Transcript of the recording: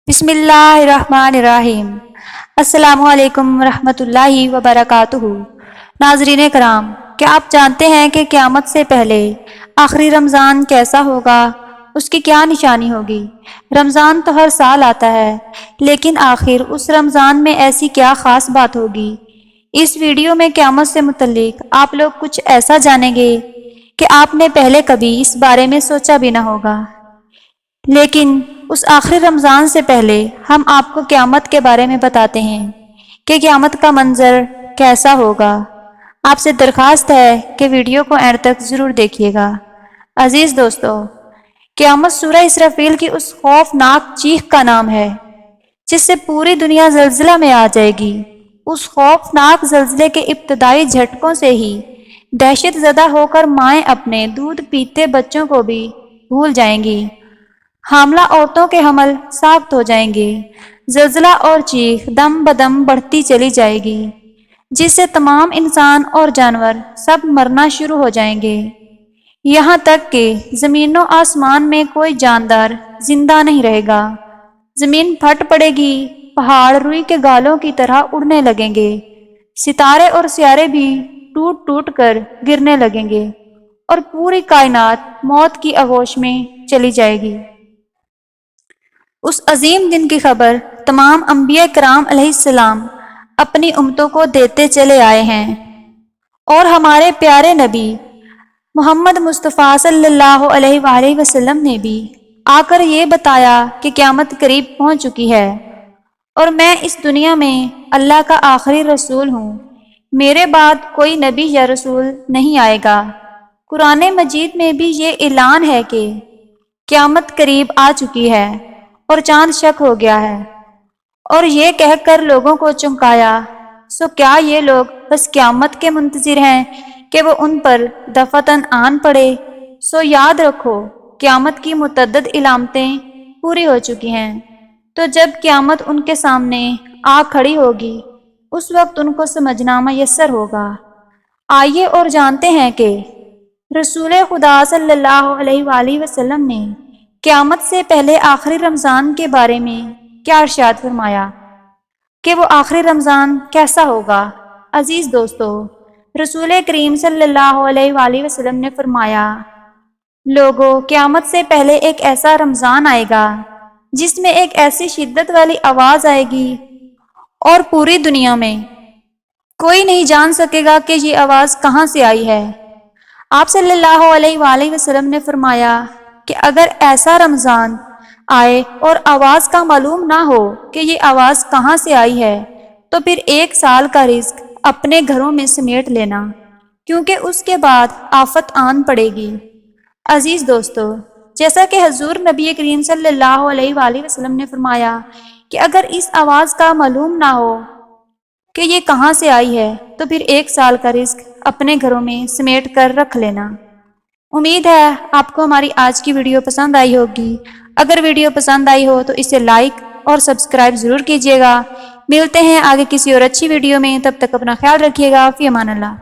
بسم اللہ الرحمن الرحیم۔ السلام علیکم ورحمۃ اللہ وبرکاتہ۔ ناظرین کرام، کیا آپ جانتے ہیں کہ قیامت سے پہلے آخری رمضان کیسا ہوگا؟ اس کی کیا نشانی ہوگی؟ رمضان تو ہر سال آتا ہے، لیکن آخر اس رمضان میں ایسی کیا خاص بات ہوگی؟ اس ویڈیو میں قیامت سے متعلق آپ لوگ کچھ ایسا جانیں گے کہ آپ نے پہلے کبھی اس بارے میں سوچا بھی نہ ہوگا۔ لیکن اس آخری رمضان سے پہلے ہم آپ کو قیامت کے بارے میں بتاتے ہیں کہ قیامت کا منظر کیسا ہوگا۔ آپ سے درخواست ہے کہ ویڈیو کو اینڈ تک ضرور دیکھیے گا۔ عزیز دوستو، قیامت سورہ اسرافیل کی اس خوفناک چیخ کا نام ہے جس سے پوری دنیا زلزلہ میں آ جائے گی۔ اس خوفناک زلزلے کے ابتدائی جھٹکوں سے ہی دہشت زدہ ہو کر مائیں اپنے دودھ پیتے بچوں کو بھی بھول جائیں گی۔ حاملہ عورتوں کے حمل ساخت ہو جائیں گے۔ زلزلہ اور چیخ دم بدم بڑھتی چلی جائے گی، جس سے تمام انسان اور جانور سب مرنا شروع ہو جائیں گے، یہاں تک کہ زمین و آسمان میں کوئی جاندار زندہ نہیں رہے گا۔ زمین پھٹ پڑے گی، پہاڑ روئی کے گالوں کی طرح اڑنے لگیں گے، ستارے اور سیارے بھی ٹوٹ ٹوٹ کر گرنے لگیں گے، اور پوری کائنات موت کی آغوش میں چلی جائے گی۔ اس عظیم دن کی خبر تمام انبیاء کرام علیہ السلام اپنی امتوں کو دیتے چلے آئے ہیں، اور ہمارے پیارے نبی محمد مصطفیٰ صلی اللہ علیہ وآلہ وسلم نے بھی آ کر یہ بتایا کہ قیامت قریب پہنچ چکی ہے، اور میں اس دنیا میں اللہ کا آخری رسول ہوں، میرے بعد کوئی نبی یا رسول نہیں آئے گا۔ قرآن مجید میں بھی یہ اعلان ہے کہ قیامت قریب آ چکی ہے اور چاند شق ہو گیا ہے، اور یہ کہہ کر لوگوں کو چونکایا، سو کیا یہ لوگ بس قیامت کے منتظر ہیں کہ وہ ان پر دفعتاً آن پڑے؟ سو یاد رکھو، قیامت کی متعدد علامتیں پوری ہو چکی ہیں، تو جب قیامت ان کے سامنے آ کھڑی ہوگی اس وقت ان کو سمجھنا میسر ہوگا۔ آئیے اور جانتے ہیں کہ رسول خدا صلی اللہ علیہ وآلہ وسلم نے قیامت سے پہلے آخری رمضان کے بارے میں کیا ارشاد فرمایا، کہ وہ آخری رمضان کیسا ہوگا۔ عزیز دوستو، رسول کریم صلی اللہ علیہ وآلہ وسلم نے فرمایا، لوگوں، قیامت سے پہلے ایک ایسا رمضان آئے گا جس میں ایک ایسی شدت والی آواز آئے گی اور پوری دنیا میں کوئی نہیں جان سکے گا کہ یہ آواز کہاں سے آئی ہے۔ آپ صلی اللہ علیہ وآلہ وسلم نے فرمایا کہ اگر ایسا رمضان آئے اور آواز کا معلوم نہ ہو کہ یہ آواز کہاں سے آئی ہے، تو پھر 1 سال کا رزق اپنے گھروں میں سمیٹ لینا، کیونکہ اس کے بعد آفت آن پڑے گی۔ عزیز دوستو، جیسا کہ حضور نبی کریم صلی اللہ علیہ وآلہ وسلم نے فرمایا کہ اگر اس آواز کا معلوم نہ ہو کہ یہ کہاں سے آئی ہے، تو پھر 1 سال کا رزق اپنے گھروں میں سمیٹ کر رکھ لینا۔ امید ہے آپ کو ہماری آج کی ویڈیو پسند آئی ہوگی۔ اگر ویڈیو پسند آئی ہو تو اسے لائک اور سبسکرائب ضرور کیجیے گا۔ ملتے ہیں آگے کسی اور اچھی ویڈیو میں، تب تک اپنا خیال رکھیے گا۔ فی امان اللہ۔